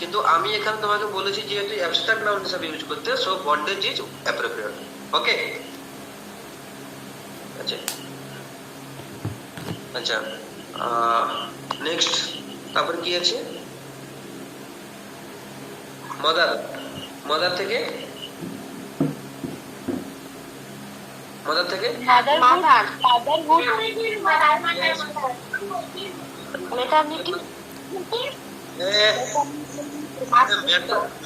কিন্তু আমি এখানে তোমাকে বলেছি যেহেতু অ্যাবস্ট্রাক্ট নাউন হিসেবে ইউজ করতে, সো বন্ডেজ ইজ অ্যাপ্রোপ্রিয়েট। ওকে, আচ্ছা আচ্ছা, নেক্সট তারপর কি আছে? মাদার, মাদার থেকে মাদার থেকে মেটারনিটি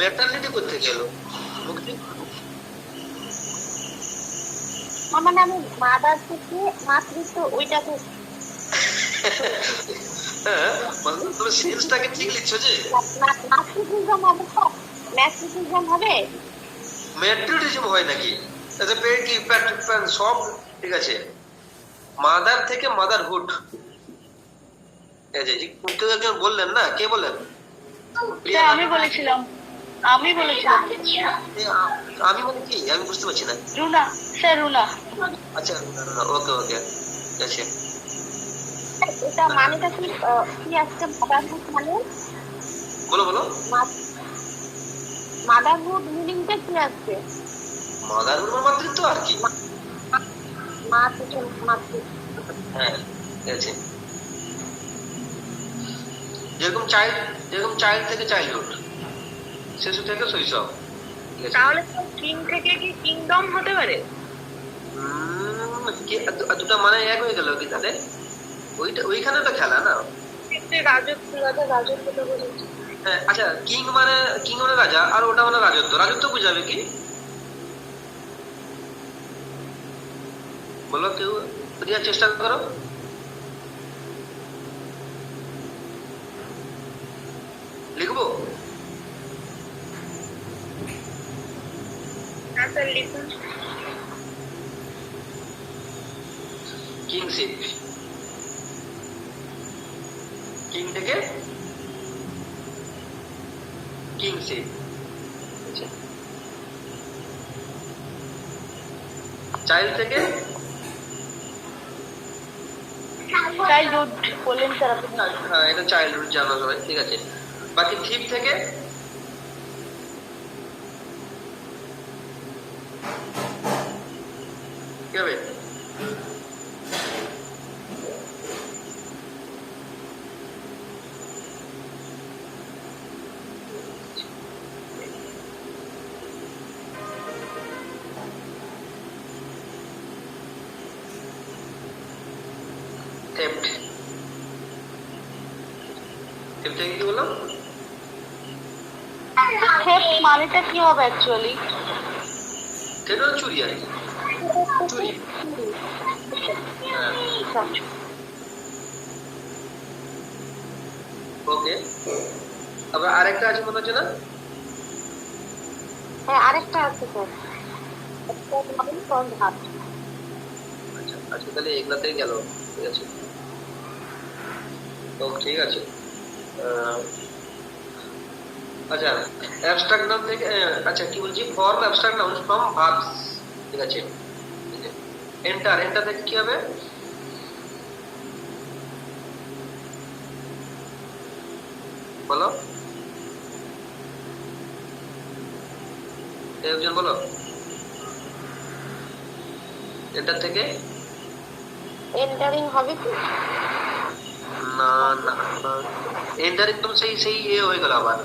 মেটারনিটি করতে গেল মুক্তি। মানে আমি মাদার থেকে মাতৃত্ব ওইটাকে তুমি সেন্সটাকে ঠিক লিখছো যে ম্যাট্রিটিজম হবে, তো ম্যাট্রিটিজম হবে, ম্যাট্রিটিজম হয় নাকি? আচ্ছা পেড কি সব ঠিক আছে। মাদার থেকে মাদারহুড, এই যে কেউ একজন বললেন না, কে বললেন? আমি বলেছিলাম, আমি বলেছিলাম। আমি মানে কি আমি বুঝতে পারছি না। রুনা, স্যার রুনা। আচ্ছা ওকে ওকে ঠিক আছে। এটা মানেটা কি কি আসছে মাদারহুড মানে? বলো বলো। মাদারহুড মিনিংটা কি আসছে? মাদারহুড মানে মাতৃত্ব আর কি। হ্যাঁ ঠিক আছে। যেরকম চাইল্ড থেকে চাইল্ডহুড, শিশু থেকে শৈশব। তাহলে কিং থেকে কি কিংডম হতে পারে? দুটা মানে এক হয়ে গেল কি তাহলে? ওইখানে তো খেলা না। রাজত্ব, রাজত্ব। হ্যাঁ আচ্ছা, কিং মানে রাজা, আর ওটা মানে রাজত্ব বুঝাবে কি? বলো কেউ, বোঝার চেষ্টা করো। লিখবো? কিংশিপ, কিং থেকে কিংশিপ। চাইল্ড থেকে চাইল্ডহুড বলেন স্যার আপনি। হ্যাঁ এটা চাইল্ডহুড জানা সবাই, ঠিক আছে। বাকি থিপ থেকে কি হবে? থেফট, থেফট থেকে কি বললাম? থেফট মানেটা কি হবে অ্যাকচুয়ালি? থেফট হলো চুরি আর কি, চুরি। ওকে, আবার আরেকটা আছে মনে হচ্ছে না? হ্যাঁ আরেকটা আছে স্যার, আচ্ছা আচ্ছা, তাহলে এগুলাতেই গেল, ঠিক আছে। তো ঠিক আছে। আচ্ছা অ্যাবস্ট্রাক্ট নাউন থেকে, আচ্ছা কি বলছি, form abstract noun from verbs, ঠিক আছে। এন্টার, এন্টার থেকে কি হবে? বলো একজন বলো। এন্টার থেকে এন্টারিং হবে কি? না না না, এন্টারিং তো সেই হয়ে গেল আবার,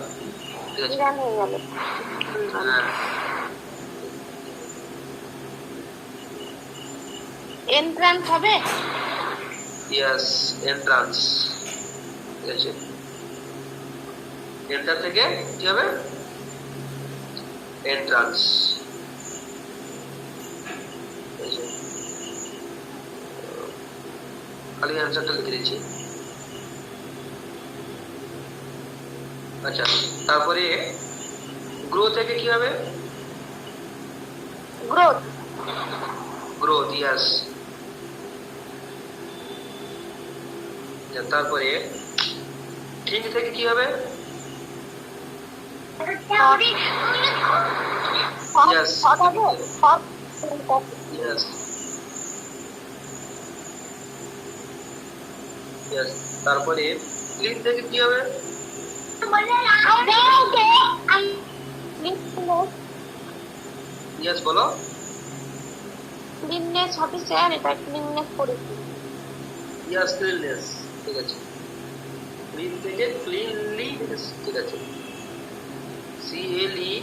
ঠিক আছে। হয়ে গেল। হ্যাঁ এন্ট্রান্স হবে? ইয়াস এন্ট্রান্স, ঠিক আছে। এন্টার থেকে কি হবে এন্ট্রান্স, খালি অ্যান্সারটা লিখে দিচ্ছি। আচ্ছা, তারপরে গ্রো থেকে কি হবে গ্রোথ, গ্রোথ, ইয়াস। তারপরে থিঙ্ক থেকে কি হবে Yes. থট হবে, থট, Yes. Yes. তারপরে ক্লিন থেকে কি হবে ইয়েস বলো ক্লিননেস হবে স্যার, এটা ক্লিননেস করেছি। ইয়াস ক্লিননেস, ঠিক আছে। ক্লিন থেকে ক্লিনলিনেস, ঠিক আছে। CLEANLI,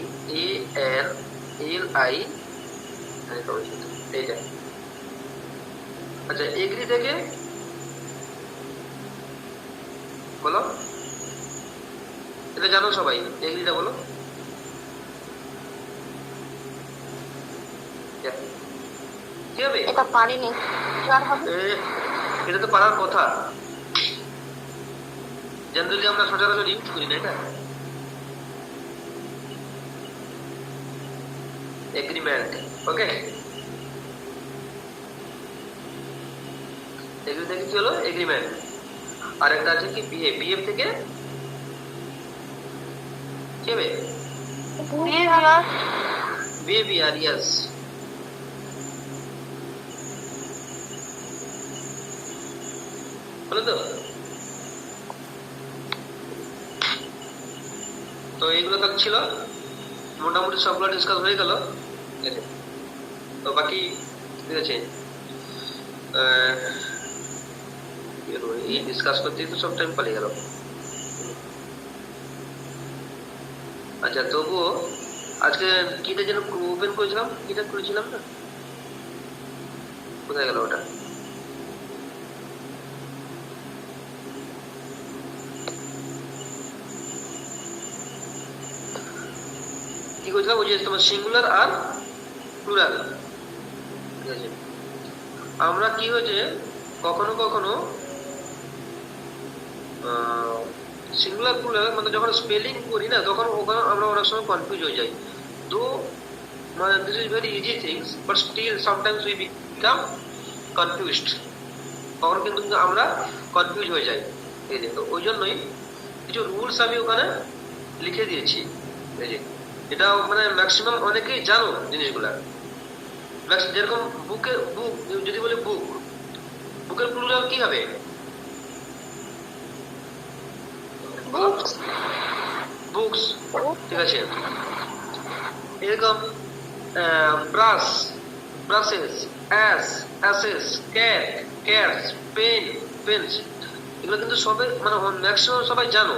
এইটা। আচ্ছা এগ্রি থেকে বলো, এটা জানো সবাই, এগ্রিটা বলো। কি হবে এটা পারিনি, আর হবে এটা তো পারার কথা, জেনারেলি আমরা সচরাচর ইউজ করি না এটা। এগ্রিমেন্ট, ওকে। এগ্রি থেকে কি হলো এগ্রিমেন্ট। আর একটা আছে কি বিহেভ, বিহেভ থেকে কি হবে বিহেভিয়ার, ইয়েস। বলো তো এইগুলো তো ছিল, মোটামুটি সবগুলো ডিসকাস হয়ে গেল, ঠিক আছে। তো বাকি ঠিক আছে, এই ডিসকাস করতেই তো সব টাইম পালিয়ে গেল। আচ্ছা তবুও আজকে কিটা যেন ওপেন করেছিলাম, কিটা করেছিলাম না, কোথায় গেল ওটা? কি করেছিলাম ওই যে তোমার সিঙ্গুলার আর প্লুরাল, ঠিক আছে। আমরা কি হয়েছে কখনো কখনো সিঙ্গুলার প্লুরাল মানে যখন স্পেলিং করি না তখন ওখানে আমরা অনেক সময় কনফিউজ হয়ে যাই। তো মানে this is very easy things but still sometimes we become confused, তখন কিন্তু আমরা কনফিউজ হয়ে যাই। এই যে তো ওই জন্যই কিছু রুলস আমি ওখানে লিখে দিয়েছি, এই যে এটা মানে ম্যাক্সিমাম অনেকেই জানো জিনিসগুলা। যেরকম বুকে বুক, যদি বলি বুক, বুকের প্লুরাল কি হবে বুকস, ঠিক আছে। এরকম brush, brushes, ass, asses, cat, cats, pen, pens, এগুলো কিন্তু সবাই মানে ম্যাক্সিমাম সবাই জানো।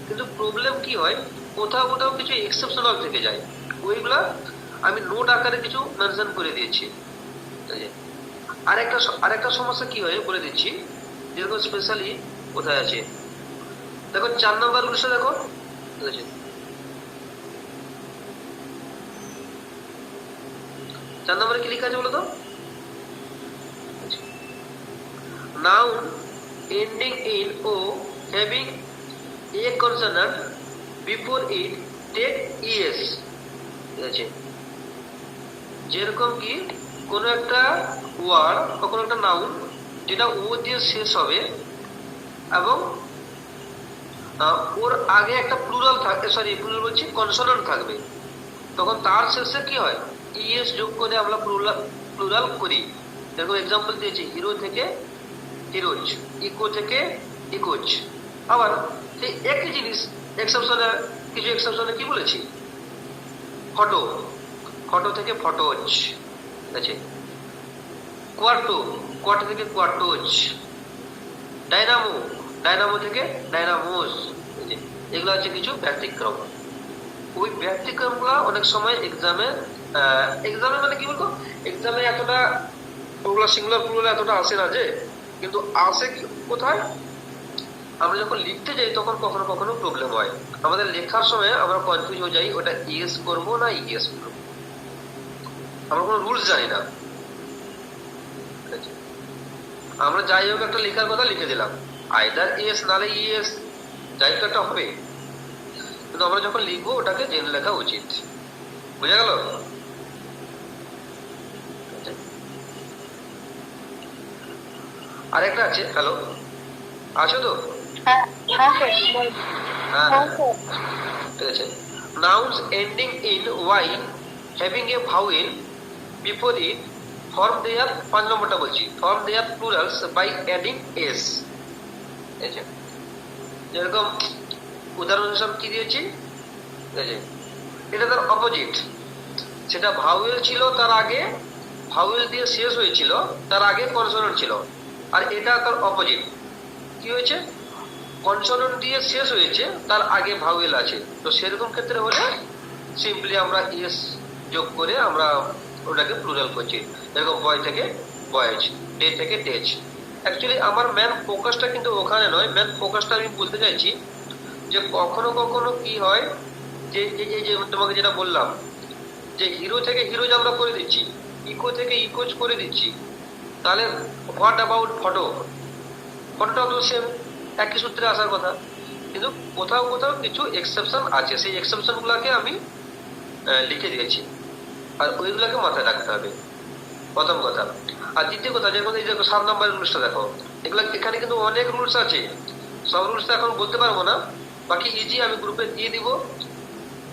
কিন্তু প্রবলেম কি হয় কোথাও কোথাও কিছু এক্সেপশনাল থেকে যায়, ওইগুলা আমি নোট আকারে কিছু মেনশন করে দিয়েছি। আরেকটা সমস্যা কি হয় বলে দিচ্ছি, যেরকম স্পেশালি কোথায় আছে দেখো 4 নম্বর রুলসটা দেখো, ঠিক আছে। 4 নম্বরে কি লেখা আছে বলো তো, noun ending in O having a consonant before it take ES, ঠিক আছে। যেরকম কি কোনো একটা ওয়ার্ড বা কোনো একটা নাউন যেটা ও দিয়ে শেষ হবে এবং ওর আগে একটা প্লুরাল থাকবে, সরি প্লুরাল বলছি কনসোনেন্ট থাকবে, তখন তার শেষে কি হয় ইএস যোগ করে আমরা প্লুরাল করি। যেরকম এক্সাম্পল দিয়েছি হিরো থেকে হিরোজ, ইকো থেকে ইকোজ। আবার সেই একই জিনিস এক্সেপশনে, কিছু এক্সেপশনে কি বলেছি ফটো, ফটো থেকে ফটোজ, ঠিক আছে। কোয়ার্টো, কোয়ার্টো থেকে কোয়ার্টোজ। ডাইনামো, ডাইনামো থেকে ডাইনামোস, এগুলো হচ্ছে কিছু ব্যতিক্রম। ওই ব্যতিক্রম গুলা অনেক সময় এক্সামে মানে কি বলতো এক্সামে এতটা ওগুলো সিঙ্গুলার প্লুরাল এতটা আসে না, যে কিন্তু আসে কোথায়? আমরা যখন লিখতে যাই তখন কখনো কখনো প্রবলেম হয়। আমাদের লেখার সময় আমরা কনফিউজ হয়ে যাই, ওটা ইএস করবো না ইএস করবো, আমরা কোনো রুলস জানি না। ঠিক আছে, আমরা যাই হোক একটা লেখার কথা লিখে দিলাম, আইদার এস নালে ইএস, যাই হোক একটা হবে। কিন্তু আমরা যখন লিখবো ওটাকে জেনে লেখা উচিত। বুঝা গেল? আরেকটা আছে, হ্যালো আছো তো? হ্যাঁ হ্যাঁ স্যার বল। হ্যাঁ হ্যাঁ স্যার। ঠিক আছে। Nouns ending in y having a vowel before it form their, 5 নম্বরটা বলছি, form their plurals by adding s। ঠিক আছে, যেরকম উদাহরণ হিসাবে কি দিয়েছি, ঠিক আছে, এটা তার অপোজিট। সেটা ভাওয়েল ছিল, তার আগে ভাওয়েল দিয়ে শেষ হয়েছিল, তার আগে কনসোনেন্ট ছিল। আর এটা তার অপোজিট, কি হয়েছে, কনসোনেন্ট দিয়ে শেষ হয়েছে, তার আগে ভাওয়েল আছে। তো সেরকম ক্ষেত্রে হলে সিম্পলি আমরা এস যোগ করে আমরা ওটাকে প্লুরাল করছি। এরকম বয় থেকে বয়েজ, ডে থেকে ডেজ। অ্যাকচুয়ালি আমার মেন ফোকাসটা কিন্তু ওখানে নয়। মেন ফোকাসটা আমি বলতে চাইছি যে কখনো কখনো কি হয়, যে এই যে তোমাকে যেটা বললাম, যে হিরো থেকে হিরোজ আমরা করে দিচ্ছি, ইকো থেকে ইকোজ করে দিচ্ছি, তাহলে হোয়াট অ্যাবাউট ফটো? ফটোটাও তো সেম, একই সূত্রে আসার কথা। কিন্তু কোথাও কোথাও কিছু এক্সেপশন আছে, সেই এক্সেপশন গুলাকে আমি লিখে দিয়েছি, আর ওইগুলাকে মাথায় রাখতে হবে, প্রথম কথা। আর দ্বিতীয় কথা, যেমন এই যে 7 নম্বর রুলসটা দেখো, এগুলা এখানে কিন্তু অনেক রুলস আছে, সব রুলস এখন বলতে পারবো না, বাকি ইজি আমি গ্রুপে দিয়ে দিব,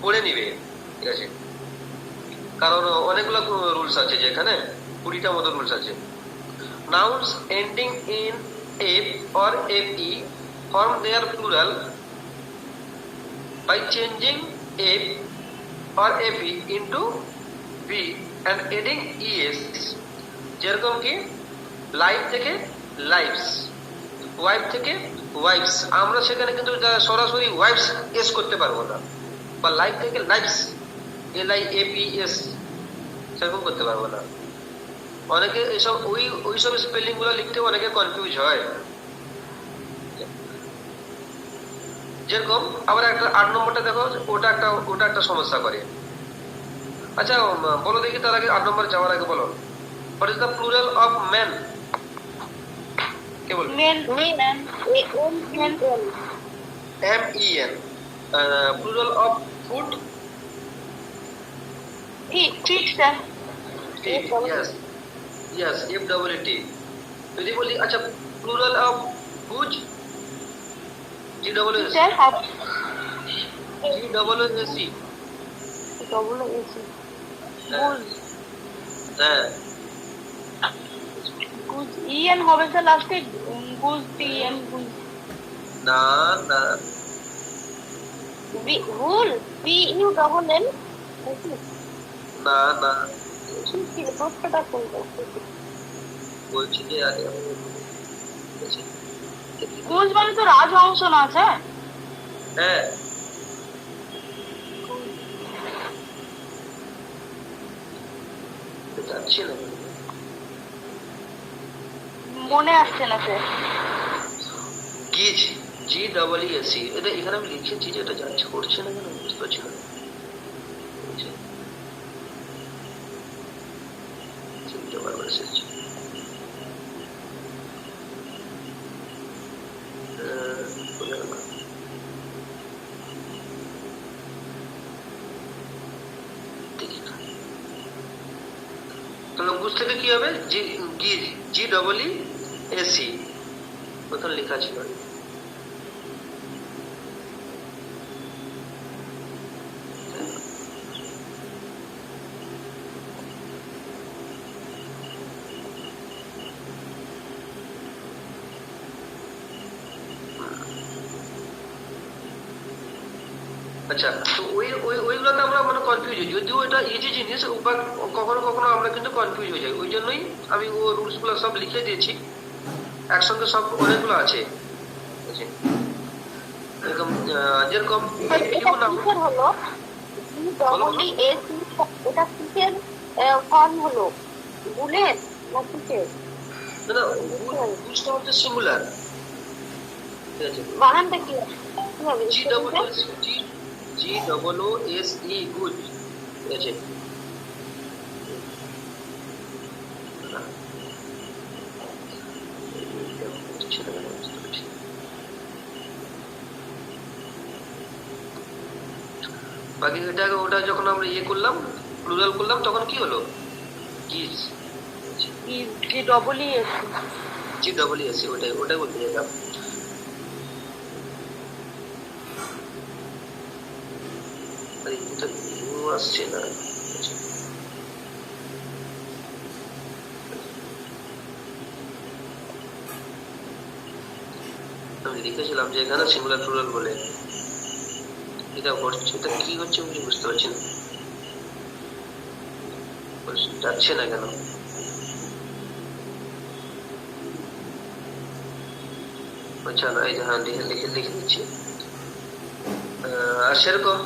পড়ে নিবে। ঠিক আছে, কারণ অনেকগুলো রুলস আছে, যেখানে 20টা মতো রুলস আছে। Nouns ending in f or fe form their plural by changing f or fe into v and adding es। যেরকম কি লাইফ থেকে লাইফস, ওয়াইফ থেকে ওয়াইফস, আমরা সেখানে কিন্তু সরাসরি ওয়াইফস এস করতে পারবো না, বা লাইফ থেকে লাইফস, LIFES, সেরকম করতে পারবো না। অনেকে এইসব ওইসব স্পেলিং গুলো লিখতে অনেকে কনফিউজ হয়। যেরকম আবার একটা 8 নম্বরটা দেখো, ওটা একটা সমস্যা করে। আচ্ছা বলো দেখি, তার আগে 8 নম্বর যাওয়ার আগে বলো, what is the plural of man? কে বলবে? Men men MEN। MEN। Plural of foot? ঠিক স্যার। Yes, FWT। যদি বলি আচ্ছা plural of goose? GWS। Sir GWSC। Double এসি গুজ। হ্যাঁ, গুজ ইএন হবে স্যার লাস্টে, গুজ টিএন গুজ। না না ভুল, PU ডবল এন। না না, কি প্রশ্নটা কোনটা? বলছি যে আগে গুজ মানে তো রাজহংস না স্যার? হ্যাঁ, যাচ্ছি না, মনে আসছে না স্যার। গিজ, GEESC। এটা এখানে আমি লিখেছি, যেটা যাচ্ছে করছে না কেন বুঝতে পারছি না। বারবার এসেছে। তাহলে গুজ থেকে কি হবে? GEESC ওখানে লেখা ছিল। আচ্ছা, তো ওইগুলোতে আমরা মানে কনফিউজ হই, যদিও এটা ইজি জিনিস, কখনো কখনো আমরা কিন্তু কনফিউজ হয়ে যাই। ওই জন্যই আমি ও রুলস গুলো সব লিখে দিয়েছি, একসঙ্গে সব অনেকগুলো আছে। এরকম যেরকম হলো GEESC, এটা কিসের ফর্ম হলো? বুলেট না কিসের? না না, হুজটা হচ্ছে সিঙ্গুলার, ঠিক আছে। বানানটা কি হবে? G double O G, G double O S E, good, ঠিক আছে। বাকি এটাকে ওটা যখন আমরা ইয়ে করলাম, প্লুরাল করলাম, তখন কি হলো? Kiss, G double E S. G double S, ওটাই ওটাই বলতে যেতাম। আরে এটা ইউ আসছে না। আমি লিখেছিলাম যে এখানে সিঙ্গুলার প্লুরাল বলে, এটা হচ্ছে, এটা কি হচ্ছে আমি বুঝতে পারছি না, যাচ্ছে না কেন? আচ্ছা না, এই যে হ্যাঁ, লিখে লিখে লিখে দিচ্ছি। আর সেরকম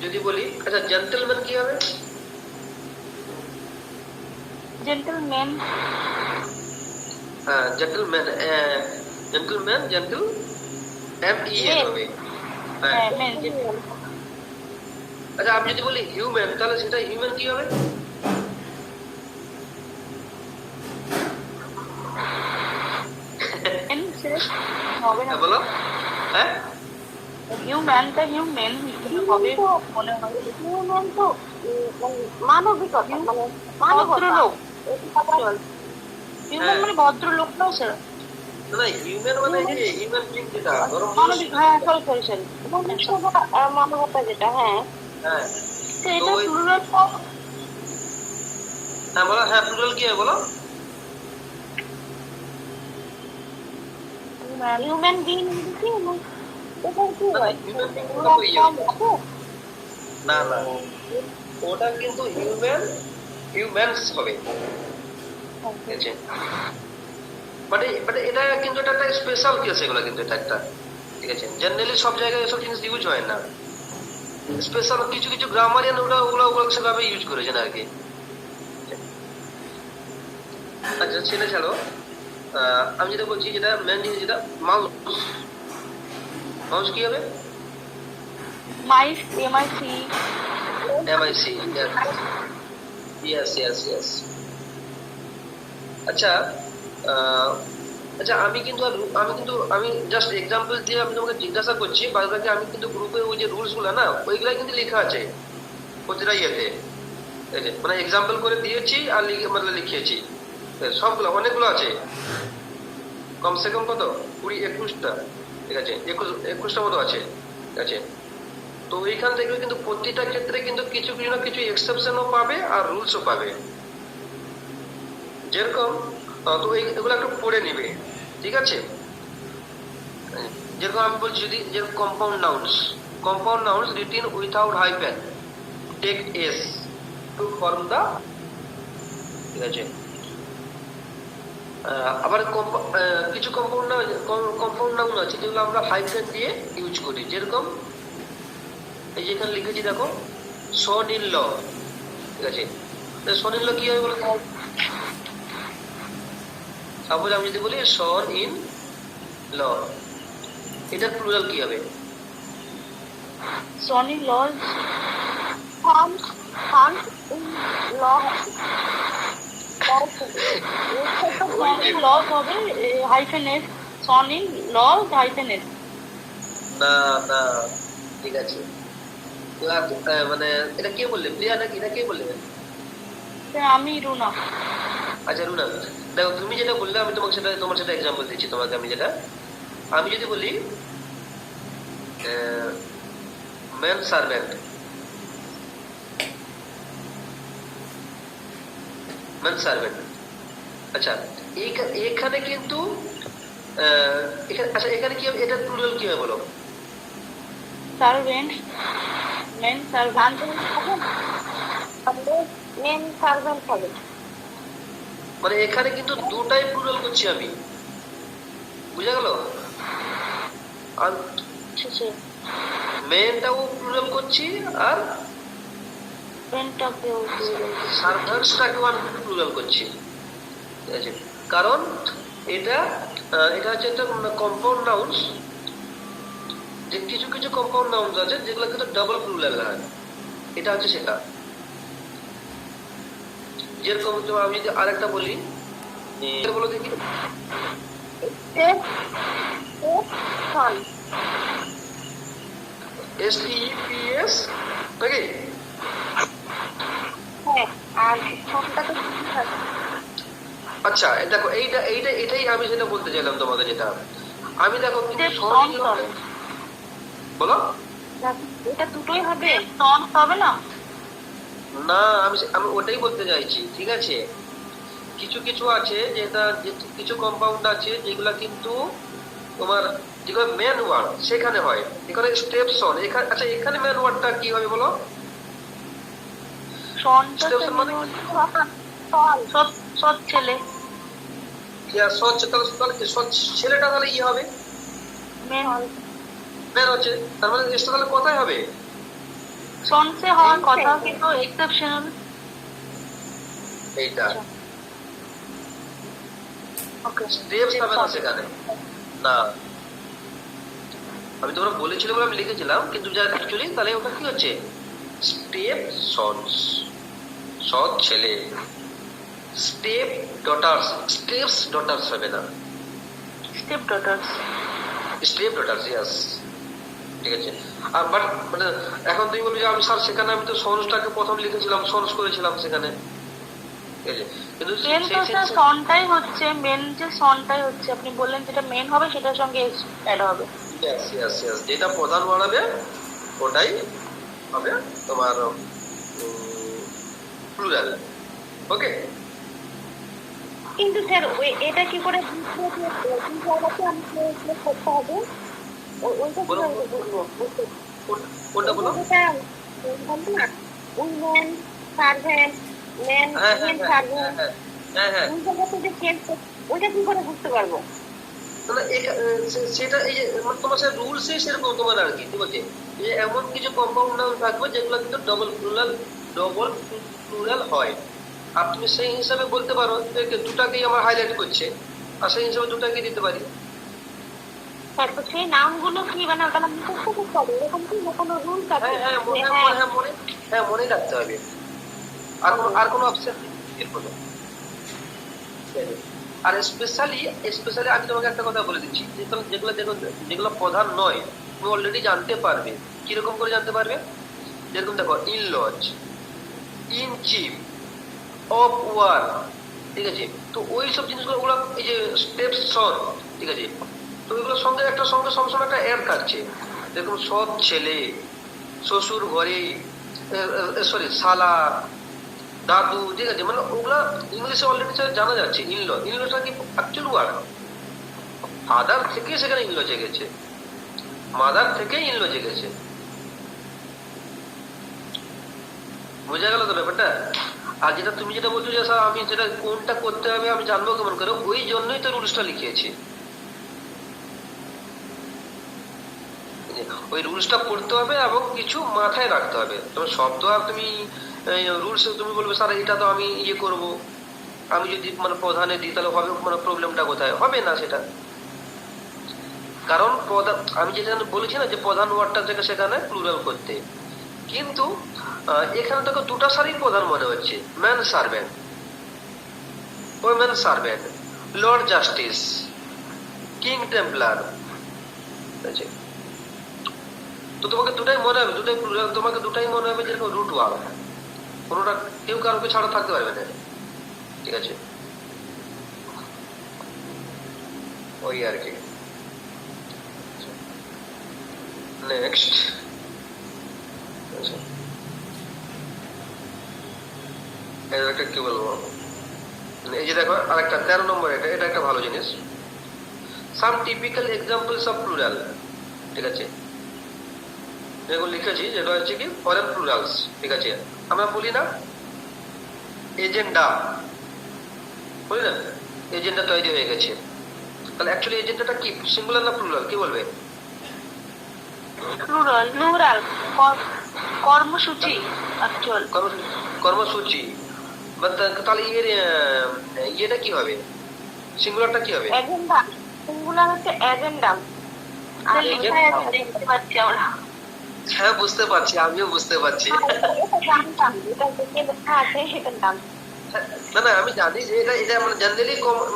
যদি বলি, আচ্ছা জেন্টলম্যান কি হবে? জেন্টলম্যান। হ্যাঁ gentleman, gentleman, gentle M E N হবে। হ্যাঁ, হ্যাঁ ম্যান। আচ্ছা আমি যদি বলি হিউম্যান, তাহলে সেটা হিউম্যান কি হবে? হবে না, হ্যাঁ বলো। হ্যাঁ হিউম্যানটা হিউম্যান হবে মনে হয়। হিউম্যান তো মানবিকতা, মানে ভদ্রলোক। হিউম্যান মানে ভদ্রলোক না স্যার? না না, হিউম্যান মানে কি, হিউম্যান বিং যেটা, ধরো মানবিক, হ্যাঁ সরি সরি সরি, মানবতা যেটা, হ্যাঁ। হ্যাঁ তো এটা প্লুরাল ফর্ম। হ্যাঁ বলো, হ্যাঁ প্লুরাল কি হবে বলো? হিউম্যান বিং কি, এটা কি হয়? হিউম্যান বিং তো ইয়ে, না না, ওটা কিন্তু হিউম্যান, হিউম্যানস হবে, ঠিক আছে। বাট বাট এটা কিন্তু এটা একটা স্পেশাল কেস, এগুলো কিন্তু এটা একটা, ঠিক আছে। জেনারেলি সব জায়গায় এসব জিনিস ইউজ হয় না, স্পেশাল কিছু কিছু গ্রামারিয়ান ওটা ওগুলো ওগুলো সেভাবে ইউজ করেছেন আর কি। আচ্ছা ছেলে ছাড়ো, আমি যেটা বলছি, যেটা মেন জিনিস, যেটা মাউস, মাউস কি হবে? Mice, M I C. M I C, yes yes yes. আচ্ছা আচ্ছা আমি জাস্ট এক্সাম্পল দিয়ে আমি তোমাকে জিজ্ঞাসা করছি, বাদ বাকি আমি কিন্তু গ্রুপে ওই যে রুলস গুলো না, ওইগুলাই কিন্তু লেখা আছে প্রতিটা ইয়েতে, এই যে মানে এক্সাম্পল করে দিয়েছি আর মানে লিখিয়েছি, সবগুলো অনেকগুলো আছে, কমসে কম কত 20-21টা, ঠিক আছে, 21টা মতো আছে, ঠিক আছে। তো ওইখান থেকে কিন্তু প্রতিটা ক্ষেত্রে কিন্তু কিছু কিছু না কিছু এক্সেপশনও পাবে আর রুলসও পাবে, যেরকম তো এগুলো একটু পড়ে নিবে, ঠিক আছে। যেরকম আমি বলছি, যদি যে compound nouns written without hyphen take S to form দা, ঠিক আছে। আবার কিছু কম্পাউন্ড নাউন আছে যেগুলো আমরা হাইফেন দিয়ে ইউজ করি, যেরকম এই যে এখানে লিখেছি দেখো, সন ইন ল, ঠিক আছে। সন ইন ল কি হবে বলো? সাপোজ আমি যদি বলি সন ইন ল, এটার প্লুরাল কি হবে? Son in laws, firm, firm law, laws হবে hyphen S, son in laws hyphen S. না না, ঠিক আছে। মানে এটা কে বললে, প্রিয়া নাকি, এটা কে বললে? আমি রুনা। আচ্ছা রুনা, দেখো তুমি যেটা বললে, আমি তোমাকে সেটা, তোমার সেটা এক্সাম্পল দিচ্ছি তোমাকে। আমি যদি বলি ম্যান সার্ভেন্ট, ম্যান সার্ভেন্ট, আচ্ছা এখানে কিন্তু আচ্ছা এখানে কি হবে, এটা প্লুরাল কি হবে বলো? Servant, men servant, men servant হবে। মানে এখানে কিন্তু দুটাই প্লুরাল করছি আমি, বুঝা গেল? আর মেনটাও প্লুরাল করছি আর সার্ভেন্টসটাকেও আমি প্লুরাল করছি, ঠিক আছে। কারণ এটা এটা হচ্ছে একটা কম্পাউন্ড নাউন্স, যে কিছু কিছু কম্পাউন্ড নাউন্স আছে যেগুলো কিন্তু ডাবল প্লুরাল হয়, এটা হচ্ছে সেটা। যেরকম তোমার আমি যদি আরেকটা বলি, বলো দেখি। STEPS নাকি? হ্যাঁ, আর সবটা তো ঠিক আছে। আচ্ছা দেখো এইটা এইটা এটাই আমি যেটা বলতে চাইলাম তোমাদের, যেটা আমি দেখো কিন্তু বলো এটা দুটোই হবে, নন হবে না? না, আমি আমি ওটাই বলতে চাইছি, ঠিক আছে। কিছু কিছু আছে যেটা কিছু কম্পাউন্ড আছে যেগুলা কিন্তু তোমার যেগুলো মেন ওয়ার্ড সেখানে হয়, এখানে স্টেপস অন, এখানে আচ্ছা এখানে মেন ওয়ার্ডটা কি হবে বলো? সব সব ছেলে, ছেলেটা তাহলে ই হবে মেন হচ্ছে, তার মানে এসটা তাহলে কোথায় হবে? সনসে হওয়ার কথা, কিন্তু এক্সেপশনাল এইটা স্টেপস হবে না সেখানে, না আমি তোমরা বলেছিলে বলে আমি লিখেছিলাম, কিন্তু যা অ্যাকচুয়ালি তাহলে ওটা কি হচ্ছে স্টেপ সন্স, সৎ ছেলে। স্টেপ ডটার্স, স্টেপস ডটার্স হবে না, step daughters, step daughters, yes, ঠিক আছে। আর বাট মানে এখন তুমি বলবি যে আমি স্যার সেখানে আমি তো সন্সটাকে প্রথম লিখেছিলাম, সন্স করেছিলাম সেখানে, ঠিক আছে, কিন্তু মেন তো স্যার সনটাই হচ্ছে, মেন যে সনটাই হচ্ছে, আপনি বললেন যেটা মেন হবে সেটার সঙ্গে অ্যাড হবে। ইয়েস ইয়েস ইয়েস, যেটা প্রধান বাড়াবে ওটাই হবে তোমার প্লুরাল, ওকে। কিন্তু স্যার ওই এটা কি করে করতে হবে? ওইটা কোনটা বলো? উইমেন সার্ভেন্ট, মেন সার্ভেন্ট, ওইটা কি করে বুঝতে পারবো? সেটা এই যে তোমার সাথে রুলস সেরকম তোমার আর কি, ঠিক আছে, যে এমন কিছু কম্পাউন্ড নাউন থাকবে যেগুলো কিন্তু ডবল প্লুরাল হয়, আর তুমি সেই হিসাবে বলতে পারো দুটাকেই আমার হাইলাইট করছে, আর সেই হিসাবে দুটাকে দিতে পারি। তারপর সেই নামগুলো কি মানে ওটা মুখস্থ করতে হবে, এরকম কি কোনো রুলস আছে? হ্যাঁ মনে রাখতে হবে, আর কোনো অপশন আর স্পেশালি আমি তোমাকে একটা কথা বলে দিচ্ছি, যেগুলো যেগুলো প্রধান নয় তুমি অলরেডি জানতে পারবে। কিরকম করে জানতে পারবে? যেরকম দেখো in laws, in chief, of war, ঠিক আছে, তো ওই সব জিনিসগুলো ওগুলো এই যে স্টেপস সন, ঠিক আছে, তো এগুলোর সঙ্গে একটা সঙ্গে সবসময় একটা অ্যাড থাকছে, যেরকম সৎ ছেলে, শ্বশুর ঘরে, সরি শালা, দাদু, ঠিক আছে, মানে ওগুলা ইংলিশে অলরেডি জানা যাচ্ছে। ইনল, ইনলটা কি অ্যাকচুয়াল ওয়ার্ড, ফাদার থেকে সেখানে ইনল জেগেছে, মাদার থেকে ইনল জেগেছে, বোঝা গেল তো ব্যাপারটা? আর যেটা তুমি যেটা বলছো যে স্যার আমি যেটা কোনটা করতে হবে আমি জানবো কেমন করে, ওই জন্যই তো রুলসটা লিখিয়েছি, ওই রুলসটা পড়তে হবে এবং কিছু মাথায় রাখতে হবে। তোমার সব তো আর তুমি রুলস তুমি বলবে স্যার এটা তো আমি ইয়ে করব, আমি যদি মানে প্রধানে দিই তাহলে হবে, মানে প্রবলেমটা কোথায় হবে না সেটা, কারণ আমি যেটা বলেছি না যে প্রধান ওয়ার্ডটা থেকে সেখানে প্লুরাল করতে, কিন্তু এখানে দেখো দুটা সারি প্রধান মনে হচ্ছে, man servant, women servant, Lord justice, king Templar, তো তোমাকে দুটাই মনে হবে, দুটাই প্লুরাল, তোমাকে দুটাই মনে হবে যেরকম রুট ওয়ার্ড, কোনোটা কেউ কারোকে ছাড়া থাকতে পারবে না, ঠিক আছে, ওই আর কি। নেক্সট একটা কি বলবো, এই যে দেখো আরেকটা 13 নম্বর, এটা একটা ভালো জিনিস, সাম টিপিক্যাল এক্সাম্পলস অফ প্লুরাল, ঠিক আছে, যেগুলো লিখেছি যেটা হচ্ছে কি ফরেন প্লুরালস, ঠিক আছে, আমরা বলি না এজেন্ডা, বলি না এজেন্ডা তৈরি হয়ে গেছে, তাহলে অ্যাকচুয়ালি এজেন্ডাটা কি সিঙ্গুলার না প্লুরাল, কি বলবে? প্লুরাল, প্লুরাল, কর্মসূচি, অ্যাকচুয়াল কর্মসূচি, তাহলে ইয়েটা কি হবে? সিঙ্গুলারটা কি হবে? এজেন্ডা, সিঙ্গুলার হচ্ছে এজেন্ডা। আর লেখায় আছে, দেখতে পাচ্ছি আমরা। হ্যাঁ বুঝতে পারছি, আমিও বুঝতে পারছি। এটা জানতাম, এটা দেখে লেখা আছে সেটার নাম। না না, আমি জানি যে এটা এটা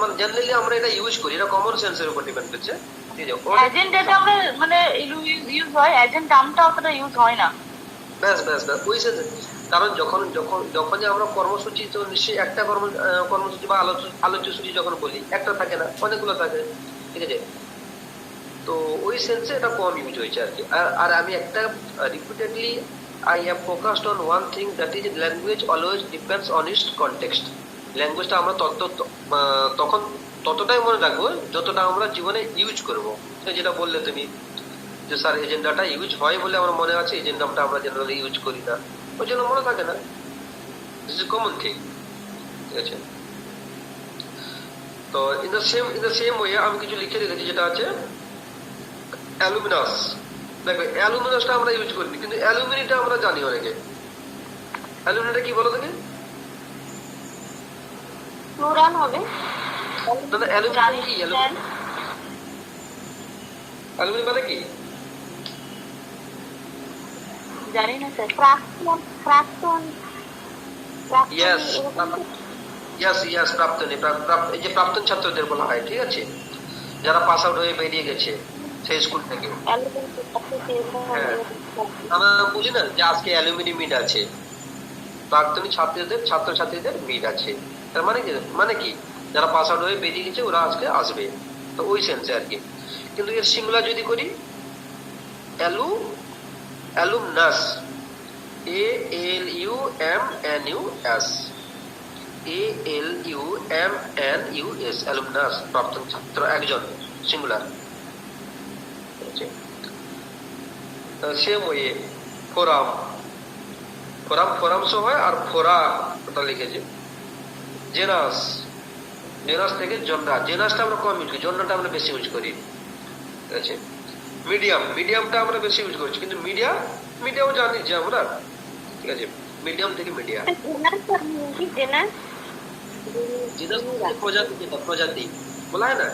মানে জেনারেলি আমরা এটা ইউজ করি, এটা কমন সেন্সের উপর ডিপেন্ড করছে। ঠিক আছে, এজেন্ট এটা আমরা মানে ইউজ হয়, এজেন্ট নামটা অতটা ইউজ হয় না। ব্যাস ব্যাস ব্যাস ওই সেন্সে। কারণ যখন যখন যখনই আমরা কর্মসূচি, তো নিশ্চয়ই একটা কর্মসূচি বা আলোচ্য সূচি যখন বলি, একটা থাকে না, অনেকগুলো থাকে। ঠিক আছে, তো ওই সেন্সে এটা কম ইউজ হয়েছে আর কি। আর আমি একটা repeatedly I have focused on one thing, that is language always depends on its context. ল্যাঙ্গুয়েজটা আমরা তখন ততটাই মনে রাখবো যতটা আমরা জীবনে ইউজ করবো। যেটা বললে তুমি যে স্যার এজেন্ডাটা ইউজ হয় বলে আমার মনে আছে, এজেন্ডাটা আমরা জেনারেলি ইউজ করি না, ওই জন্য মনে থাকে না। This is common thing. ঠিক আছে, তো ইন দ্য সেম ওয়ে আমি কিছু লিখে রেখেছি, যেটা আছে অ্যালুমিনাস। দেখো অ্যালুমিনাসটা আমরা ইউজ করিনি, কিন্তু অ্যালুমিনিটা আমরা জানি অনেকে। অ্যালুমিনিটা কি বলো দেখি? প্লুরাল হবে। না না, অ্যালুমিনি কি? অ্যালুমিনি মানে কি? জানি না স্যার। প্রাক্তন, প্রাক্তন, ইয়েস ইয়েস ইয়েস, প্রাক্তনী। এই যে প্রাক্তন ছাত্রদের বলা হয়, ঠিক আছে, যারা পাস আউট হয়ে বেরিয়ে গেছে সেই স্কুল থেকে। হ্যাঁ, আমরা বলি না যে আজকে অ্যালুমিনি মিট আছে, প্রাক্তনী ছাত্রছাত্রীদের মিট আছে। তার মানে কি যারা পাস আউট হয়ে বেরিয়ে গেছে ওরা আজকে আসবে, তো ওই সেন্সে আর কি। কিন্তু এর সিঙ্গুলার যদি করি, অ্যালুমনাস, ALUMNUS, ALUMNUS, অ্যালুমনাস, প্রাক্তন ছাত্র একজন, singular. Same way forum, forums হয়, আর ফোরা ওটা লিখেছে। জেনাস, জেনাস থেকে জনরা, জেনাসটা আমরা কম ইউজ করি, জনরাটা আমরা বেশি ইউজ করি। ঠিক আছে, মিডিয়ামটা আমরা বেশি ইউজ করছি, কিন্তু মিডিয়াও জানি যে আমরা। ঠিক আছে, মিডিয়াম থেকে মিডিয়া। প্রজাতি বলা হয় না,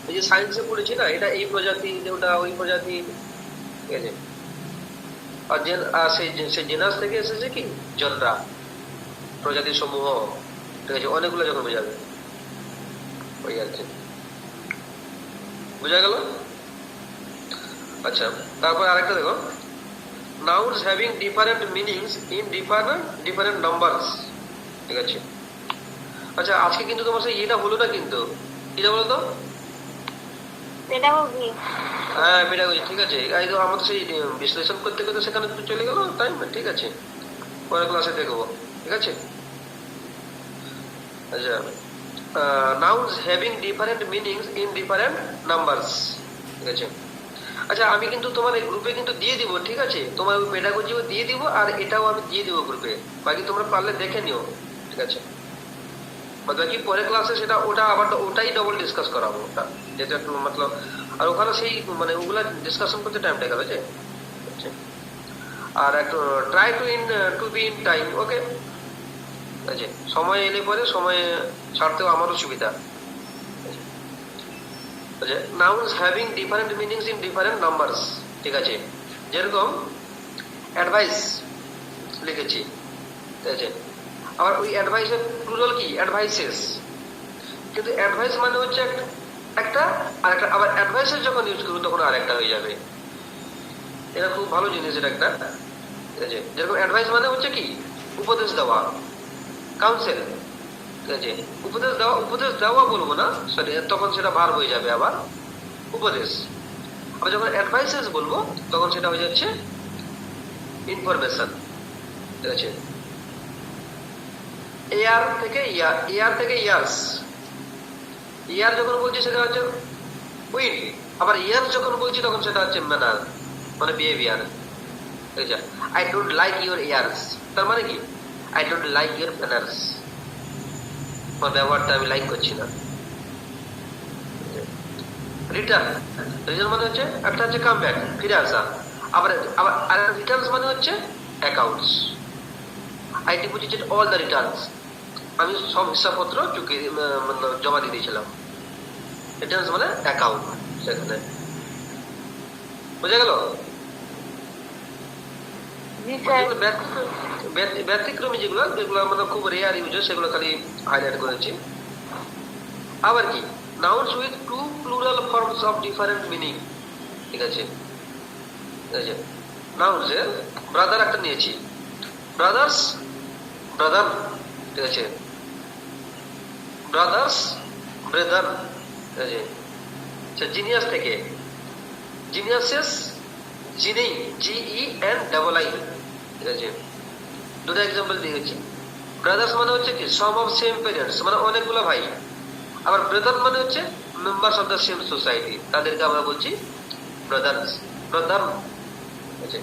এই যে সায়েন্সে পড়েছি না, এটা এই প্রজাতি, ওটা ওই প্রজাতি। ঠিক আছে, আর সেই জেনাস থেকে এসেছে কি জনরা, প্রজাতি সমূহ। ঠিক আছে, অনেকগুলো যখন বোঝাবে ওই আর কি। বোঝা গেল? আচ্ছা, তারপর আরেকটা দেখো, nouns having different meanings in different numbers। ঠিক আছে, আচ্ছা আজকে কিন্তু তোমার সেই এটা হলো না, কিন্তু এটা বলো তো। হ্যাঁ পেডাগজি, ঠিক আছে। এই তো আমাদের সেই বিশ্লেষণ করতে করতে সেখানে চলে গেল টাইম। ঠিক আছে, পরের ক্লাসে দেখবো। ঠিক আছে, আচ্ছা, nouns having different meanings in different numbers। ঠিক আছে, আচ্ছা আমি কিন্তু তোমার এই গ্রুপে কিন্তু দিয়ে দিব। ঠিক আছে, তোমার ওই পেডাগজিও দিয়ে দিব, আর এটাও আমি দিয়ে দিব গ্রুপে, বাকি তোমরা পারলে দেখে নিও। ঠিক আছে, বাকি পরের ক্লাসে সেটা ওটাই ডবল ডিসকাস করাবো, ওটা যেটা একটু মতলব। আর ওখানে সেই মানে ওগুলা ডিসকাশন করতে টাইম লেগে যাবে। আর একটু try to be in time. Okay, আছে সময় এলে পরে সময় ছাড়তেও আমারও সুবিধা। Nouns having different meanings in different numbers. ঠিক আছে, যেরকম অ্যাডভাইস লিখেছি। ঠিক আছে, আবার ওই অ্যাডভাইসের প্লুরাল কি? অ্যাডভাইসেস। কিন্তু অ্যাডভাইস মানে হচ্ছে একটা, আর একটা, আবার অ্যাডভাইসেস যখন ইউজ করবো তখন আর একটা হয়ে যাবে। এটা খুব ভালো জিনিস, এটা একটা। ঠিক আছে, যেরকম অ্যাডভাইস মানে হচ্ছে কি উপদেশ দেওয়া, কাউন্সেল। ঠিক আছে, উপদেশ দেওয়া বলবো না, সরি, তখন সেটা ভার হয়ে যাবে আবার উপদেশ। আবার যখন অ্যাডভাইসেস বলবো তখন সেটা হয়ে যাচ্ছে ইনফরমেশন। ঠিক আছে, এয়ার থেকে ইয়ার্স। ইয়ার যখন বলছি সেটা হচ্ছে উইন্ড, আবার ইয়ার্স যখন বলছি তখন সেটা হচ্ছে ম্যানার, মানে বিহেভিয়ার। ঠিক আছে, I don't like your ears, তার মানে কি I don't like your manners, তোমার ব্যবহারটা আমি লাইক করছি না। রিটার্ন মানে হচ্ছে একটা হচ্ছে কাম ব্যাক, ফিরে আসা। আবার আবার রিটার্নস মানে হচ্ছে accounts. I deposited all the returns. আমি সব হিসাবপত্র জমা দিয়ে দিয়েছিলাম। রিটার্নস মানে অ্যাকাউন্ট, সেখানে বুঝা গেল। জি স্যার। ব্যতিক্রমী যেগুলো যেগুলো মানে খুব রেয়ার ইউজ হয় সেগুলো খালি হাইলাইট করেছি। আবার কি, nouns with two plural forms of different meaning, ঠিক আছে। ঠিক আছে, নাউন্স এর ব্রাদার একটা নিয়েছি, ব্রাদার্স, ব্রাদার, ঠিক আছে, ব্রাদার্স, ব্রেদার, ঠিক আছে। জিনিয়াস থেকে জিনিয়াসেস, জিনি, GEN-I, ঠিক আছে। দুটো এক্সাম্পল দিয়েছি। ব্রাদার্স মানে হচ্ছে কি সম অফ সেম প্যারেন্টস, মানে অনেকগুলো ভাই। আবার ব্রাদার মানে হচ্ছে members of the same society, তাদেরকে আমরা বলছি ব্রাদার্স, ব্রাদার, ঠিক আছে।